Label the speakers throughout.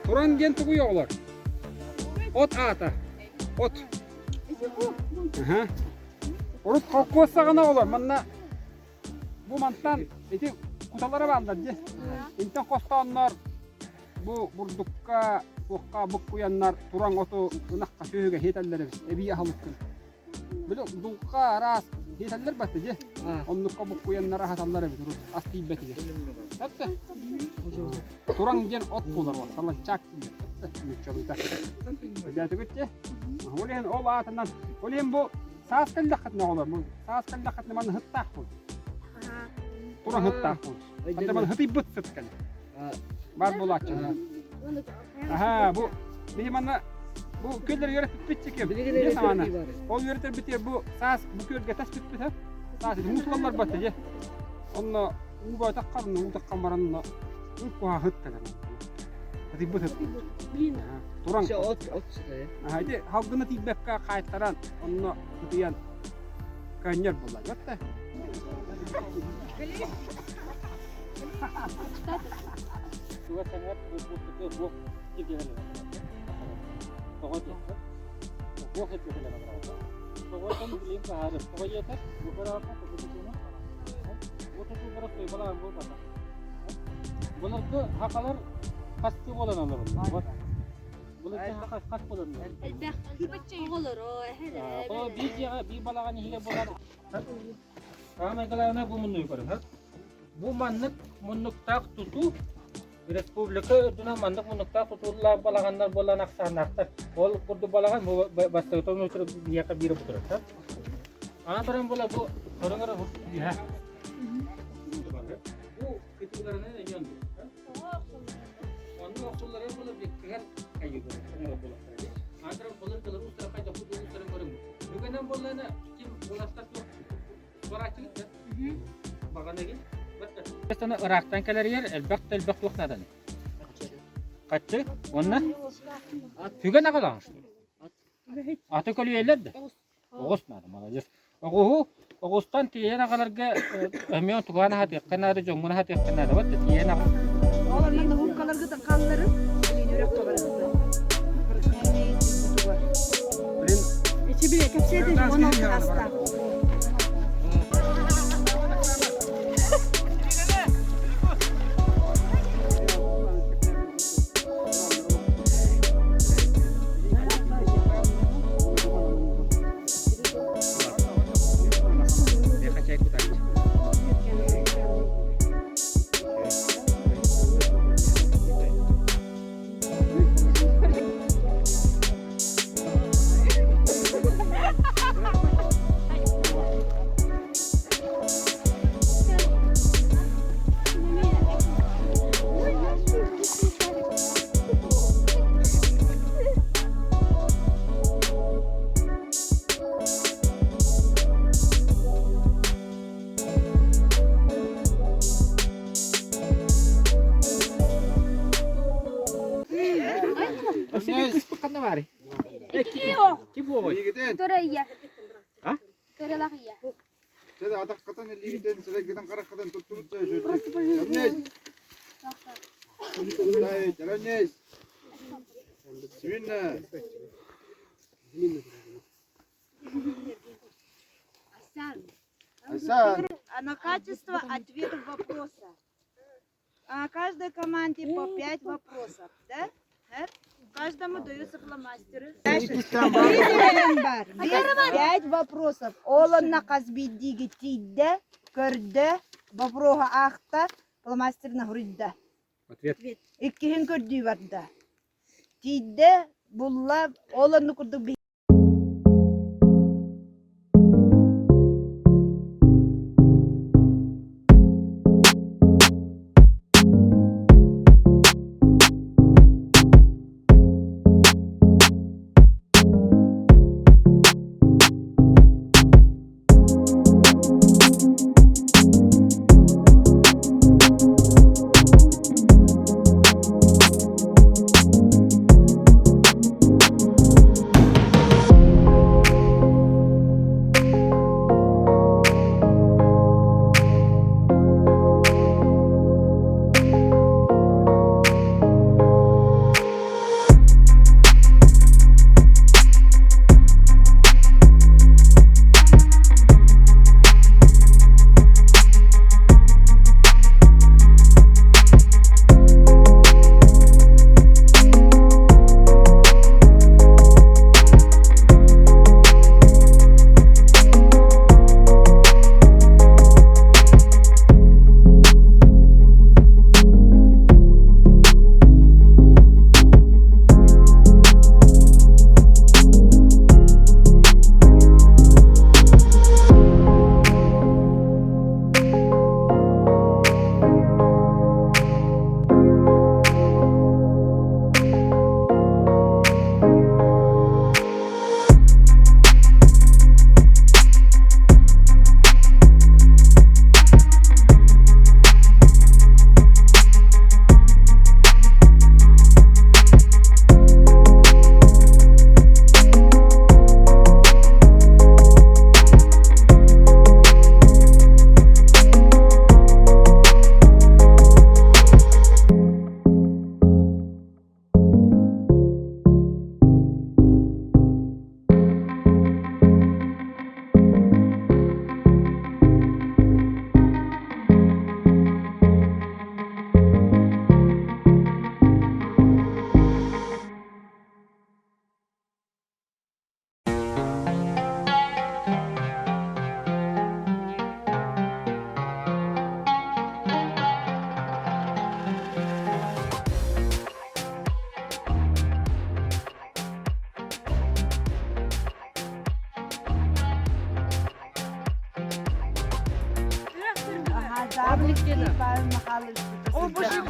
Speaker 1: Turan gen tuğuyor olar. Ot ata. Ot. Aha. Orut kokkosa gana olar. Manna bu mantan eti kutalara bağlılar. İnten kostanlar bu burdukka bukka bukkuyanlar turan otu ınakka söhüge hetalleri ebiye halıkkın. Böyle dukka aras hetaller batıcı. Onnukka bukkuyanlara hatalları bitir. Asti betici. Hatta turan gen ot bular var. Sallan çak gibi. Müççalıyda. Ödeyatı gütçe. Oleyen ol atından. Oleyen bu saas kallakat ne olur? Bu saas kallakat ne manı hıttah bul. Turan hıttah bul. Hatta manı hıtı bıt sıt kalli. Var bul açın. Aha bu bir manı bu köyleri yöretip bitecek. Bir zamana. Ol yöretip bitiyor bu saas bu köyge tas bit bit. Saas muslallar batıcı. Onunla uga takkarını uga takkamarını uga hıttalar. Hadi bu hıt. Turan.
Speaker 2: Ot işte.
Speaker 1: Hadi halkını tibbekka kayıtlaran onunla tutuyan kanyer bular. Hatta. Dua sangat bu gidiyor. Tohut. Bu hep yapılır ama. Tohutun bilim kahar. Tohut yeter. Bu kadar tohutunu. Bu tohut biraz koymalar bu kadar. Bunlar da hakalar kastı olan anlar. Bunlar da hakas kast olan.
Speaker 3: olur o hele.
Speaker 1: O bir balagan hile bolar. Ama kalana bu munnu yukarı. Bu manlık tak tutu Respublika duna manlık munukta tutulla balaganlar bolan aksanakta. Ol kurdu balagan bu bastı to nutur biya bir butur. Ana barang bola bu orang-orang ya. Bu itularına ne yandı? Onu okullara bola bekleyen kayu bola bola. Antara bola kalau usra kaja bu usra barang. Bukan bolana kim bola start Barachılık ya. Bagana gel. Sana Irak'tan gelir yer elbette yok neden? Kaçtı? Onunla? Füge ne kadar? Atı kolü yerlerdi. Oğuz nerede malacağız? Oğuz'tan tiyene kadar emiyon tukana hadi kenarı jonguna hadi kenarı var tiyene.
Speaker 3: Oğlanın da hukkalar gıdan kalları. Elini yürek kabarası. İçi bile kapsaydı 16 hasta. Toraya.
Speaker 1: Ha?
Speaker 3: Toralakya.
Speaker 4: Jadi adak katan lihitin sila kita karak katan tutut jalan nes. Свинна. Асан.
Speaker 5: На качество ответов вопроса. Каждой команде по 5 вопросов, да? Каждому даются фломастеры. 5 вопросов. Олонна казбиддиги тидде, көрдө, вопрога ахта, фломастерна хуридда.
Speaker 1: Ответ.
Speaker 5: Иккихин көрдүү барда. Тидде, булла, олонну курдук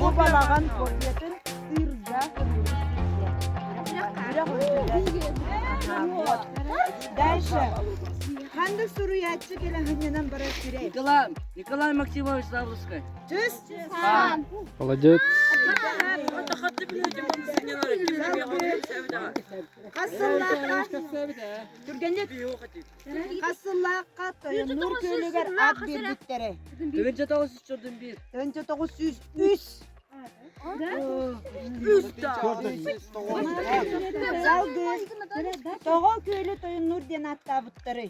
Speaker 5: Bu balağın kobiyetin ırga Дальше. Ханды суруятчы келен хынянан бара сирей.
Speaker 2: Николай Максимович Завловский.
Speaker 5: Түс.
Speaker 1: Молодец.
Speaker 5: Касыллакка тоюнур көйлөгөр ат бердиктери.
Speaker 2: Önce tavus içiyordum bir.
Speaker 5: Önce 903. Залгыз. Тогон көйлө тоюнур ден аттабыттары.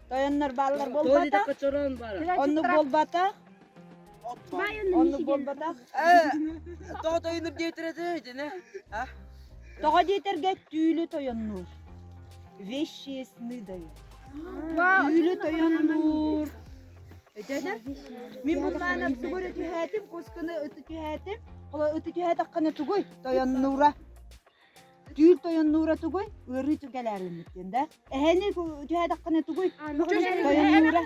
Speaker 5: Тоюнур баллар болбата.
Speaker 2: Tuvalete kaçıran var.
Speaker 5: Онну болбата. Онну болбата.
Speaker 2: Tuvalete oyunur diye bitiredi ne?
Speaker 5: Тога дейтерге түйүлү тоюнур. Вещесный дайы. Түйүлү тоюнур. Мен буланы түгөрө түһәтим, косканы өтү түһәтим. Кола өтү түһәт акканы түгөй, тоюнура. Түйүл тоюнура түгөй, өрү түгәләрин микенде. Әһәне түһәт акканы түгөй, тоюнура.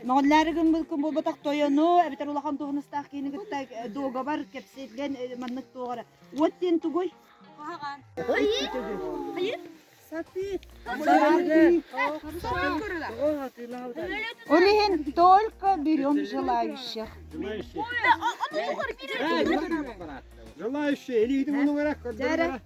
Speaker 5: Моголларыгын мылкын болбатак тоюну, әбитер улахан тугыныстак кийини гыттак дога бар, кепселген маннык тогара. Оттен түгөй. Олеген только берем желающих.
Speaker 4: Желающие, или идем на горах, как
Speaker 5: Жаре.
Speaker 4: бы.